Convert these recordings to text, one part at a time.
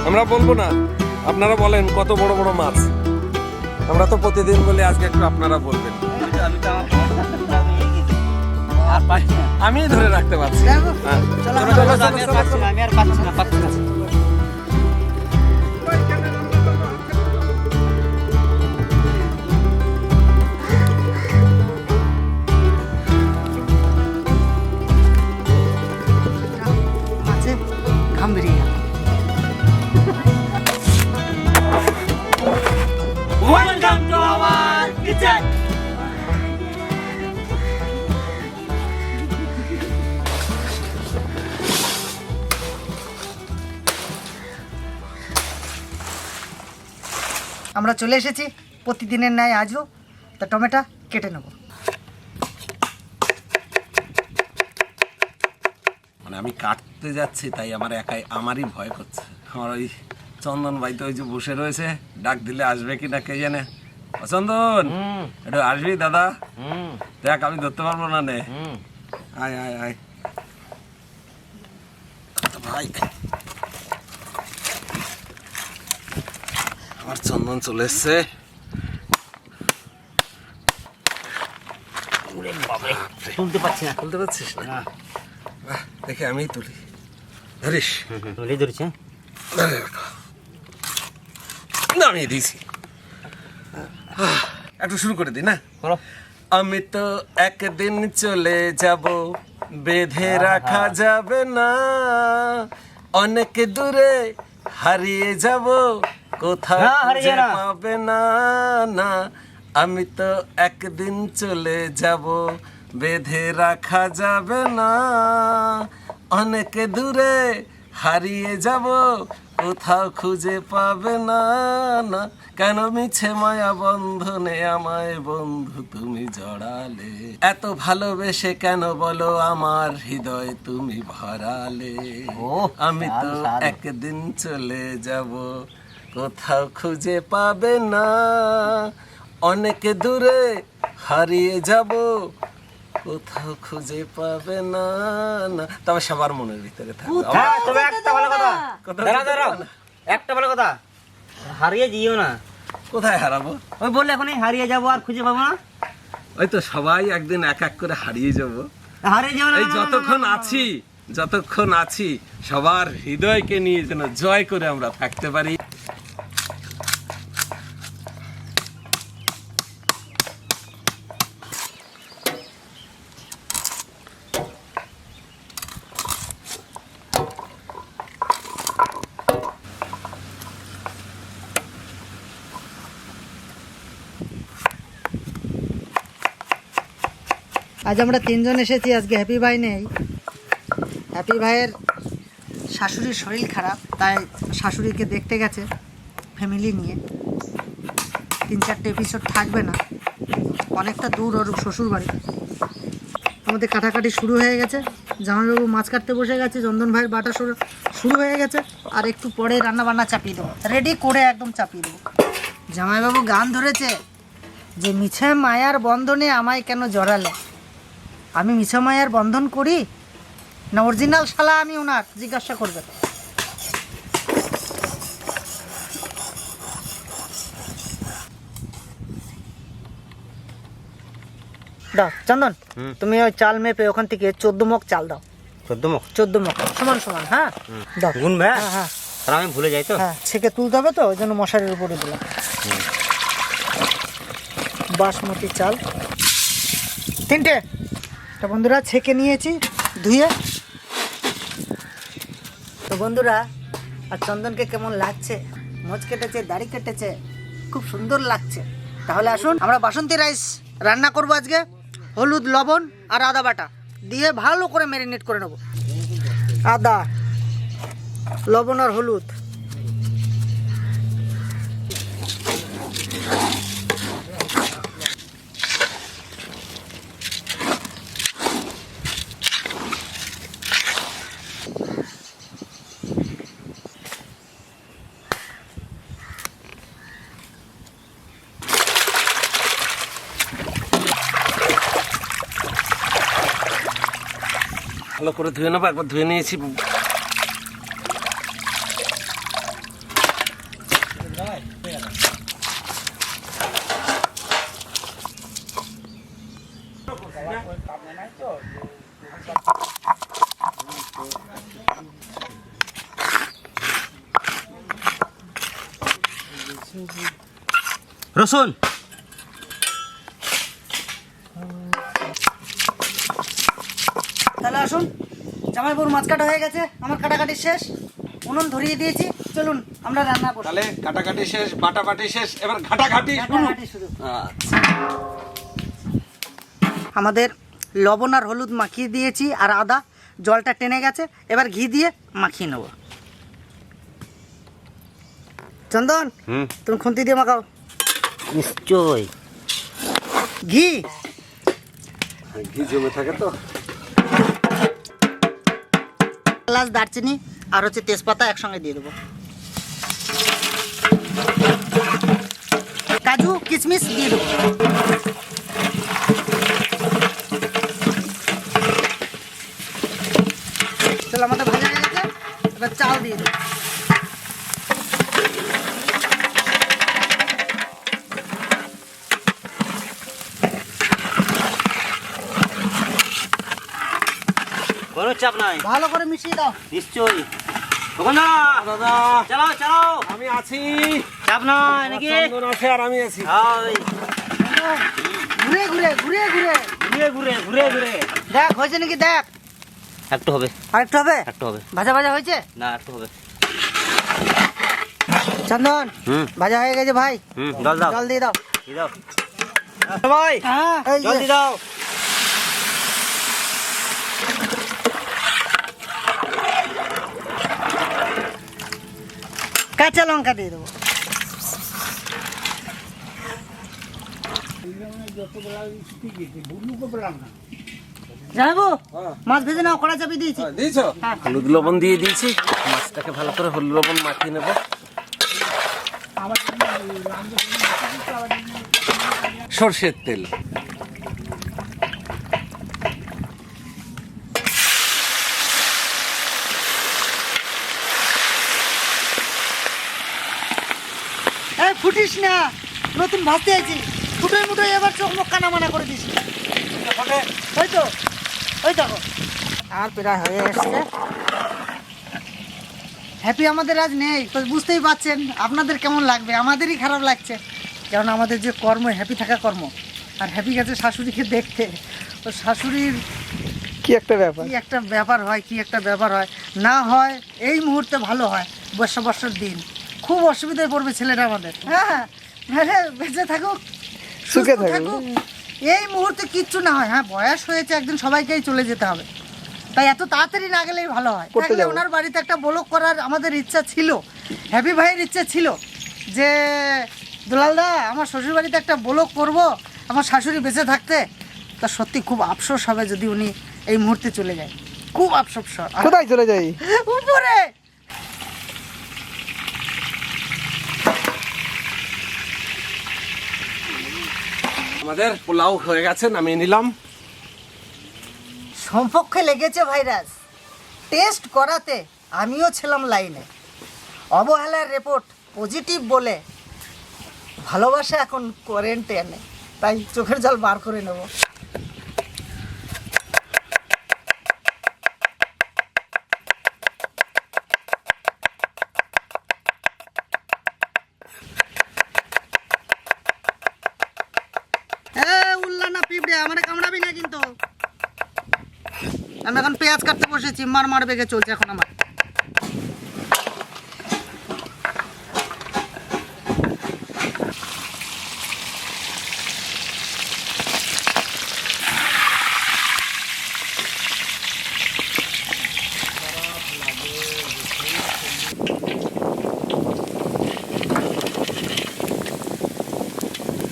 আমরা বলবো না, আপনারা বলেন কত বড় বড় মাছ। আমরা তো প্রতিদিন বলি, আজকে একটু আপনারা বলবেন। আমি ধরে রাখতে পারছি। আমি আর পাচ্ছি না। মাছে ঘাম বেরিয়ে গেল। Welcome to our kitchen. আমরা চলে এসেছি প্রতিদিনের ন্যায় আজও। তা টমেটো কেটে নেব। মানে আমি কাটতে যাচ্ছি, তাই আমারই ভয় করছে। আমার ওই চন্দন ভাই তো ওই যে বসে রয়েছে, ডাক দিলে আসবে কিনা কে জানে। চন্দন, একটু আসবি দাদা? দেখ আমি ধরতে পারবো না নে। আয় আয় আয় ভাই, আমার চন্দন চলে এসছে। তুলতে পারছি না। তুলতে পারছিস না? দেখে আমি তুলি, ধরিস? ধরেছে, নামিয়ে দিয়েছি। একটু শুরু করে দিই না? আমি তো একদিন চলে যাব, বেঁধে রাখা যাবে না, অনেক দূরে হারিয়ে যাব, কোথাও খুঁজে পাবে না। না, আমি তো একদিন চলে যাব, বেঁধে রাখা যাবে না, অনেক দূরে হারিয়ে যাব, কোথাও খুঁজে পাবে না। না, কেন মিছে মায়া বন্ধনে আমায় বন্ধু তুমি জড়ালে, এত ভালোবেসে কেন বলো আমার হৃদয় তুমি ভরালে। আমি তো একদিন চলে যাব, কোথাও খুঁজে পাবে না, অনেক দূরে হারিয়ে যাব, কোথাও খুঁজে পাবে না। না, তবে সবার মনের ভিতরে থাকবে। তবে একটা ভালো কথা, একটা ভালো কথা, হারিয়ে যেও না। কোথায় হারাবো? ওই বললে এখনই হারিয়ে যাবো আর খুঁজে পাবো না। ওই তো সবাই একদিন এক এক করে হারিয়ে যাব। হারিয়ে যাবো না। এই যতক্ষণ আছি সবার হৃদয়কে নিয়ে যেন জয় করে আমরা থাকতে পারি। আজ আমরা তিনজন এসেছি, আজকে হ্যাপি ভাই নেই। হ্যাপি ভাইয়ের শাশুড়ির শরীর খারাপ, তাই শাশুড়িকে দেখতে গেছে ফ্যামিলি নিয়ে। 3-4টে এপিসোড থাকবে না, অনেকটা দূর ওর শ্বশুর বাড়ি। আমাদের কাটাকাটি শুরু হয়ে গেছে, জামাইবাবু মাছ কাটতে বসে গেছে, চন্দন ভাইয়ের বাটা শুরু হয়ে গেছে। আর একটু পরে রান্না বান্না চাপিয়ে দেবো, রেডি করে একদম চাপিয়ে দেবো। জামাইবাবু গান ধরেছে যে মিছে মায়ার বন্ধনে আমায় কেন জড়ালে। আমি মিছে মায়ার বন্ধন করি না অরিজিনাল শালা, আমি ওনার জিজ্ঞাসা করবেন। দাও চন্দন, তুমি ওই চাল মেপে ওখান থেকে 14 মগ চাল দাও। 14 মগ সমান সমান। হ্যাঁ দাও, গুনবে? হ্যাঁ, আমি ভুলে যাই তো। হ্যাঁ, ছেঁকে তুলতে হবে তো, ওই জন্য মশারির উপরে দিলাম। বাসমতি চাল 3টে। তো বন্ধুরা ছেঁকে নিয়েছি ধুয়ে। তো বন্ধুরা, আর চন্দনকে কেমন লাগছে? মোচ কেটেছে, দাড়ি কেটেছে, খুব সুন্দর লাগছে। তাহলে আসুন আমরা বাসন্তী রাইস রান্না করব আজকে। হলুদ, লবণ আর আদা বাটা দিয়ে ভালো করে ম্যারিনেট করে নেব। আদা, লবণ আর হলুদ। ভালো করে ধুয়ে নেবো, একবার ধুয়ে নিয়েছি। রসুন, তাহলে আসুন, জামাইবাবুর মাছ কাটা হয়ে গেছে, আমার কাটাকাটি শেষ, উনুন ধরিয়ে দিয়েছি, চলুন আমরা রান্না করি। তাহলে কাটাকাটি শেষ, বাটাবাটি শেষ, এবার ঘাটাঘাটি শুরু। কাটাকাটি শুরু। আচ্ছা। আমাদের লবণ আর হলুদ মাখিয়ে দিয়েছি, আর আদা, জলটা টেনে গেছে, এবার ঘি দিয়ে মাখিয়ে নেব। চন্দন, তুমি খুন্তি দিয়ে মাখাও। নিশ্চয়। ঘি, ঘি জমে থাকে তো। এলাচ, দারচিনি আর হচ্ছে তেজপাতা একসঙ্গে দিয়ে দেবো। কাজু কিশমিশ দিয়ে দেবো। চলো, আমাদের ভাজা হয়ে গেছে, এবার চাল দিয়ে দেবো। কোনো চাপ নাই, ভালো করে মিশিয়ে দাও। নিশ্চয়ই। খোকনদা, দাদা চালাও চালাও, আমি আছি, চাপ নাই নাকি? চন্দন আছে আর আমি আছি। হাই, ঘুরে ঘুরে ঘুরে ঘুরে ঘুরে ঘুরে ঘুরে ঘুরে। দেখ হয়েছে নাকি, দেখ। একটু হবে, আর একটু হবে, একটু হবে, ভাজা ভাজা হয়েছে। না একটু হবে। চন্দন, ভাজা হয়ে গেছে ভাই, জল দাও, জল দিয়ে দাও। দিয়ে দাও ভাই, হ্যাঁ, এই জল যে। দিয়ে দাও। কাঁচা লঙ্কা দিয়ে দেবো। জানাবো, মাছ ভেজে নাও, কড়া চাপিয়ে দিয়েছি। দিয়েছো? হ্যাঁ। হলুদ লবণ দিয়ে দিয়েছি, মাছটাকে ভালো করে হলুদ লবণ মাখিয়ে নেব। সর্ষের তেল, এই ফুটিস না, নতুন ভাজতে আছি, ফুটোই মুটোই এবার চোখ মুখ কানা মানা করে দিস। ওই তো, ওই দেখো, আর প্রায় হয়ে এসছে। হ্যাপি আমাদের আজ নেই, তো বুঝতেই পারছেন আপনাদের কেমন লাগবে, আমাদেরই খারাপ লাগছে, কারণ আমাদের যে কর্ম, হ্যাপি থাকা কর্ম, আর হ্যাপি গেছে শাশুড়িকে দেখতে, তো শাশুড়ির কি একটা ব্যাপার। কি একটা ব্যাপার হয়, কি একটা ব্যাপার হয় না হয়, এই মুহূর্তে ভালো হয়, বর্ষার দিন খুব অসুবিধায় পড়বে ছেলেটা আমাদের। হ্যাঁ, বেঁচে থাকুক, সুখে সুস্থ থাকুক। এই মুহূর্তে কিচ্ছু না হয়। হ্যাঁ, বয়স হয়েছে, একদিন সবাইকেই চলে যেতে হবে, তাই এত তাড়াতাড়ি না গেলেই ভালো হয়। করতে থাকলে যাবো। ওনার বাড়িতে একটা ব্লগ করার আমাদের ইচ্ছা ছিল, হ্যাপি ভাইয়ের ইচ্ছা ছিল যে দুলালদা আমার শ্বশুর বাড়িতে একটা ব্লগ করব আমার শাশুড়ি বেঁচে থাকতে। তা সত্যি খুব আফসোস হবে যদি উনি এই মুহূর্তে চলে যায়, খুব আফসোস হয়। কোথায় চলে যাই? উপরে আমাদের পোলাও হয়ে গেছে, নামিয়ে নিলাম। সম্পর্কে লেগেছে ভাইরাস, টেস্ট করাতে আমিও ছিলাম লাইনে, অবহেলার রিপোর্ট পজিটিভ বলে ভালোবাসা এখন কোয়ারেন্টাইনে, তাই চোখের জল বার করে নেব। উল্লা না পিঁপড়ে, আমার কামড়াবি না কিন্তু। আমি এখন পেঁয়াজ কাটতে বসেছি, মার বেগে চলছে এখন আমার।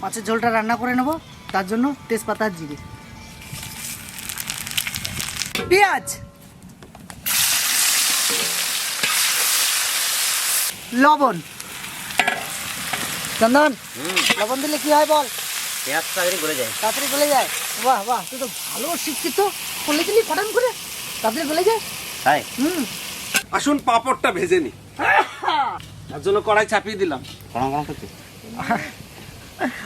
মাছের ঝোলটা রান্না করে নেব, তার জন্য তেজপাতা আর জিরে, পেঁয়াজ, লবণ। চন্দন, লবণ দিলে কি হয় বল? পেঁয়াজ তাড়াতাড়ি গলে যায়। তাড়াতাড়ি গলে যায়। বাহ বাহ, তুই তো ভালো শিক্ষিত, বলে দিলি ফটান করে তাড়াতাড়ি গলে যায়। তাই আসুন পাঁপড়টা ভেজে নি, তার জন্য কড়াই চাপিয়ে দিলাম। কড়াং কড়াং করছে।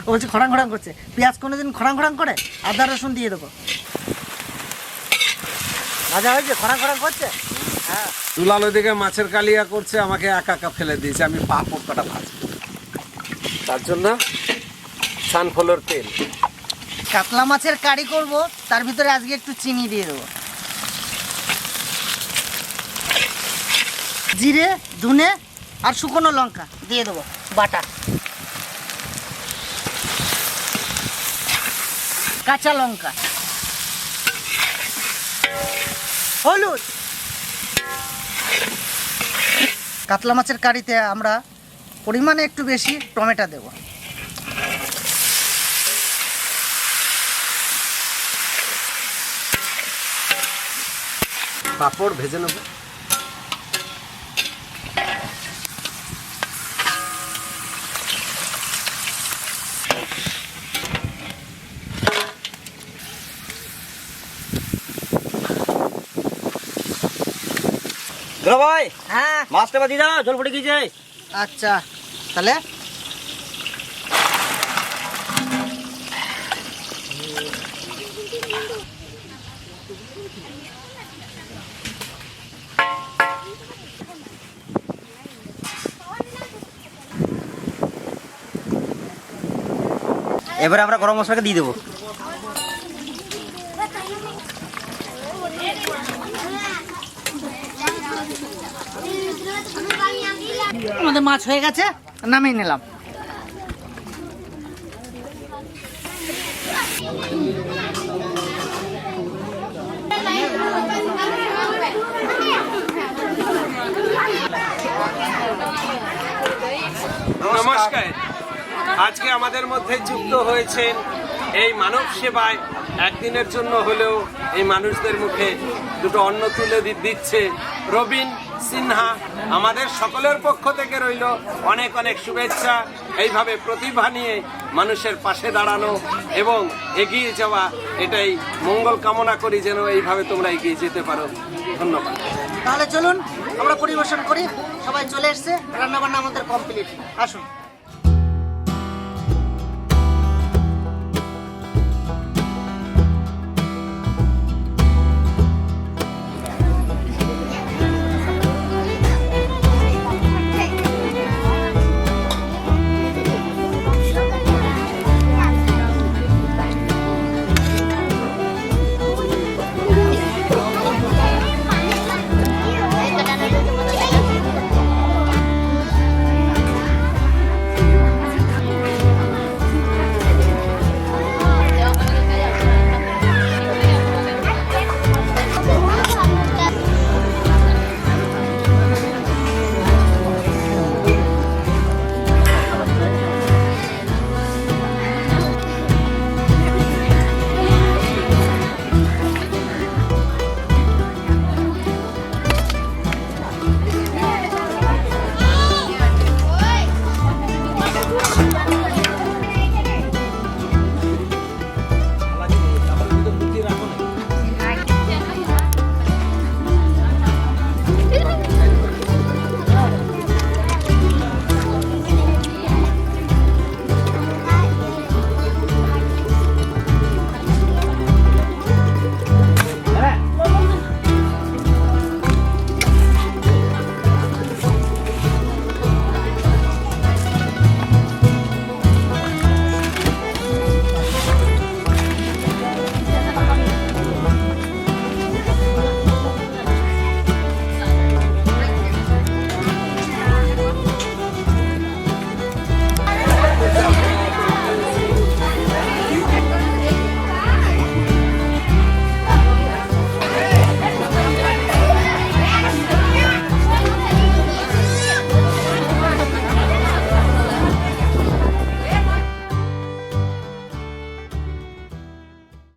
ও বলছে খড়াং খড়াং করছে, পেঁয়াজ কোনোদিন খড়াং খড়াং করে? আদা রসুন দিয়ে দেবো। ভাজা হয়েছে, খড়াং খড়াং করছে। হ্যাঁ, দুলাল ওইদিকে মাছের কালিয়া করছে, আমাকে একা একা ফেলে দিয়েছে, আমি পাঁপড় কটা ভাজবো। তার জন্য সানফ্লাওয়ার তেল। কাতলা মাছের কারি করব, তার ভিতরে আজকে একটু চিনি দিয়ে দেবো। জিরে, ধনে আর শুকনো লঙ্কা দিয়ে দেবো বাটা। কাঁচা লঙ্কা, হলুদ। কাতলা মাছের কারিতে আমরা পরিমাণে একটু বেশি টমেটো দেব। পাঁপড় ভেজে নেব। দুলা ভাই হ্যাঁ মাছটা বাদি দাও, জল পড়ে গিয়েছে। আচ্ছা, তাহলে এবারে আমরা গরম মশলাকে দিয়ে দেবো। আমাদের মাছ হয়ে গেছে, নামিয়ে নিলাম। নমস্কার। আজকে আমাদের মধ্যে যুক্ত হয়েছেন এই মানব সেবায় একদিনের জন্য হলেও এই মানুষদের মুখে দুটো অন্ন তুলে দিচ্ছে রবিন সিনহা। আমাদের সকলের পক্ষ থেকে রইল অনেক অনেক শুভেচ্ছা। এইভাবে প্রতিভা নিয়ে মানুষের পাশে দাঁড়ানো এবং এগিয়ে যাওয়া, এটাই মঙ্গল কামনা করি যেন এইভাবে তোমরা এগিয়ে যেতে পারো। ধন্যবাদ। তাহলে চলুন আমরা পরিবেশন করি। সবাই চলে এসছে, রান্না বান্না আমাদের কমপ্লিট। আসুন।